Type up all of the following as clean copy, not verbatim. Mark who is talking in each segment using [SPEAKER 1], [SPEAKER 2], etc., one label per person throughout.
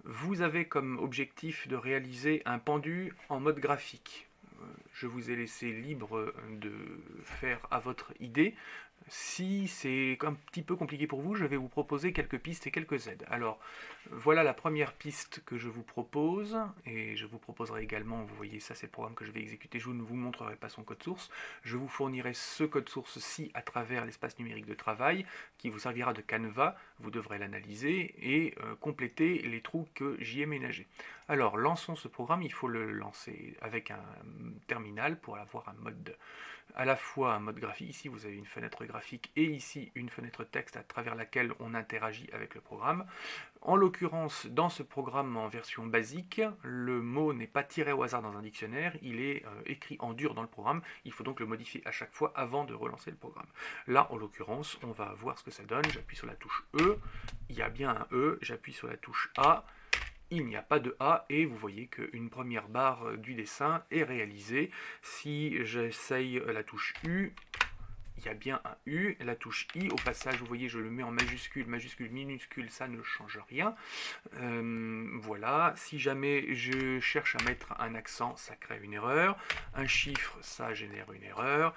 [SPEAKER 1] Vous avez comme objectif de réaliser un pendu en mode graphique. Je vous ai laissé libre de faire à votre idée. Si c'est un petit peu compliqué pour vous, je vais vous proposer quelques pistes et quelques aides. Alors, voilà la première piste que je vous propose, et je vous proposerai également, vous voyez ça c'est le programme que je vais exécuter, je ne vous montrerai pas son code source, je vous fournirai ce code source-ci à travers l'espace numérique de travail, qui vous servira de canevas, vous devrez l'analyser et compléter les trous que j'y ai ménagés. Alors, lançons ce programme, il faut le lancer avec un terminal pour avoir un mode à la fois un mode graphique, ici vous avez une fenêtre graphique et ici une fenêtre texte à travers laquelle on interagit avec le programme. En l'occurrence, dans ce programme en version basique, le mot n'est pas tiré au hasard dans un dictionnaire, il est écrit en dur dans le programme, il faut donc le modifier à chaque fois avant de relancer le programme. Là, en l'occurrence, on va voir ce que ça donne, j'appuie sur la touche E, il y a bien un E, j'appuie sur la touche A, il n'y a pas de A et vous voyez qu'une première barre du dessin est réalisée. Si j'essaye la touche U, il y a bien un U. La touche I, au passage, vous voyez, je le mets en majuscule, majuscule, minuscule, ça ne change rien. Voilà, si jamais je cherche à mettre un accent, ça crée une erreur. Un chiffre, ça génère une erreur.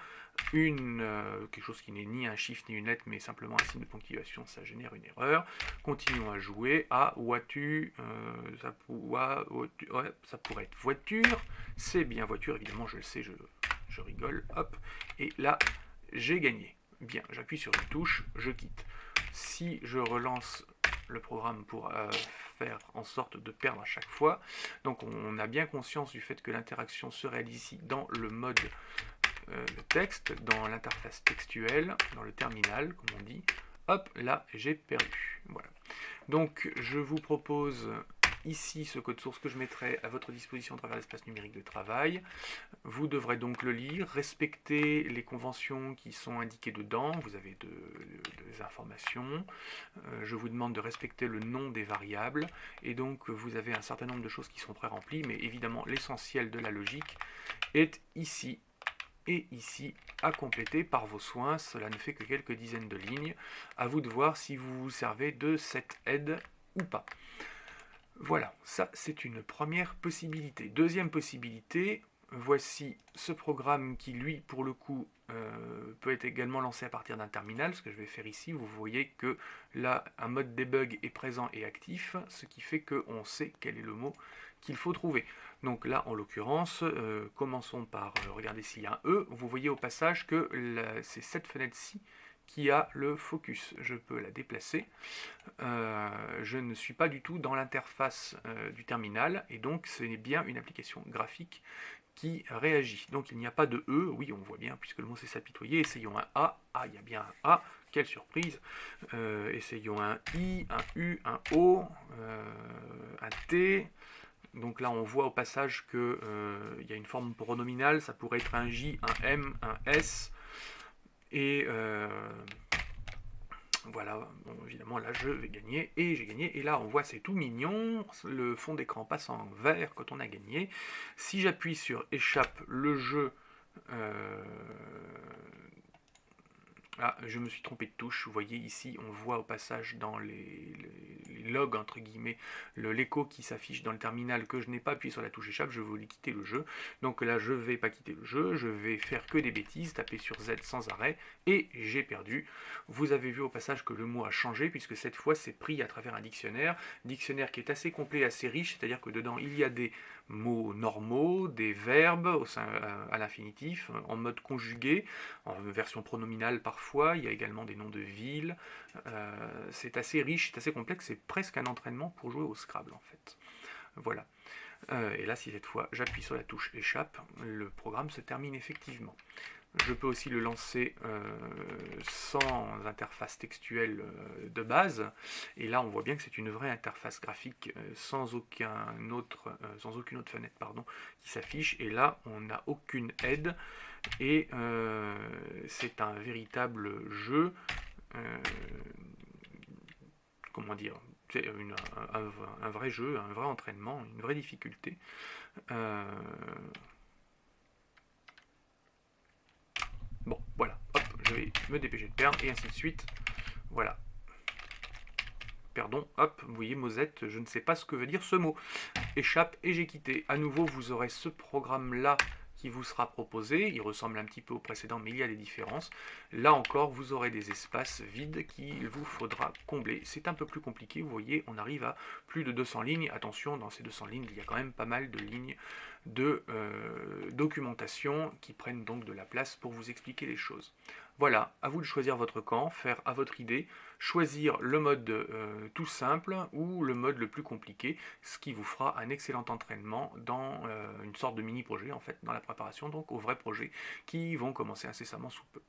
[SPEAKER 1] Quelque chose qui n'est ni un chiffre ni une lettre, mais simplement un signe de ponctuation, ça génère une erreur. Continuons à jouer. Ah, vois-tu, ça pourrait être voiture. C'est bien voiture, évidemment, je le sais, je rigole. Hop, et là, j'ai gagné. Bien, j'appuie sur une touche, je quitte. Si je relance le programme pour faire en sorte de perdre à chaque fois, donc on a bien conscience du fait que l'interaction se réalise ici dans le mode texte, dans l'interface textuelle, dans le terminal, comme on dit. Hop, là, j'ai perdu. Voilà. Donc, je vous propose ici ce code source que je mettrai à votre disposition à travers l'espace numérique de travail. Vous devrez donc le lire, respecter les conventions qui sont indiquées dedans, vous avez des informations, je vous demande de respecter le nom des variables, et donc vous avez un certain nombre de choses qui sont pré-remplies, mais évidemment l'essentiel de la logique est ici et ici à compléter par vos soins. Cela ne fait que quelques dizaines de lignes, à vous de voir si vous vous servez de cette aide ou pas. Voilà, ça c'est une première possibilité. Deuxième possibilité, voici ce programme qui lui pour le coup peut être également lancé à partir d'un terminal. Ce que je vais faire ici, vous voyez que là un mode debug est présent et actif, ce qui fait qu'on sait quel est le mot qu'il faut trouver. Donc là en l'occurrence, commençons par regarder s'il y a un E. Vous voyez au passage que c'est cette fenêtre-ci qui a le focus. Je peux la déplacer. Je ne suis pas du tout dans l'interface du terminal et donc c'est bien une application graphique qui réagit. Donc il n'y a pas de E, oui on voit bien puisque le mot c'est s'apitoyer. Essayons un A, ah il y a bien un A, quelle surprise. Essayons un I, un U, un O, un T. Donc là on voit au passage qu'il y a une forme pronominale, ça pourrait être un J, un M, un S, et voilà, bon, évidemment là je vais gagner, et j'ai gagné, et là on voit c'est tout mignon, le fond d'écran passe en vert quand on a gagné. Si j'appuie sur échappe, le jeu ah, je me suis trompé de touche, vous voyez ici, on voit au passage dans les logs, entre guillemets, l'écho qui s'affiche dans le terminal que je n'ai pas appuyé sur la touche échappe, je voulais quitter le jeu. Donc là, je ne vais pas quitter le jeu, je vais faire que des bêtises, taper sur Z sans arrêt, et j'ai perdu. Vous avez vu au passage que le mot a changé, puisque cette fois, c'est pris à travers un dictionnaire qui est assez complet, assez riche, c'est-à-dire que dedans, il y a des mots normaux, des verbes à l'infinitif, en mode conjugué, en version pronominale parfois, il y a également des noms de villes, c'est assez riche, c'est assez complexe, c'est presque un entraînement pour jouer au Scrabble en fait. Voilà. Et là, si cette fois j'appuie sur la touche échappe, le programme se termine effectivement. Je peux aussi le lancer sans interface textuelle de base, et là on voit bien que c'est une vraie interface graphique sans aucune autre fenêtre qui s'affiche, et là on n'a aucune aide, et c'est un véritable jeu, comment dire, c'est un vrai jeu, un vrai entraînement, une vraie difficulté. Bon, voilà, hop, je vais me dépêcher de perdre, et ainsi de suite. Voilà. Pardon, hop, vous voyez, Mosette, je ne sais pas ce que veut dire ce mot. Échappe et j'ai quitté. À nouveau, vous aurez ce programme-là qui vous sera proposé. Il ressemble un petit peu au précédent, mais il y a des différences. Là encore, vous aurez des espaces vides qu'il vous faudra combler. C'est un peu plus compliqué, vous voyez, on arrive à plus de 200 lignes. Attention, dans ces 200 lignes, il y a quand même pas mal de lignes de documentation qui prennent donc de la place pour vous expliquer les choses. Voilà, à vous de choisir votre camp, faire à votre idée, choisir le mode tout simple ou le mode le plus compliqué, ce qui vous fera un excellent entraînement dans une sorte de mini-projet en fait, dans la préparation donc aux vrais projets qui vont commencer incessamment sous peu.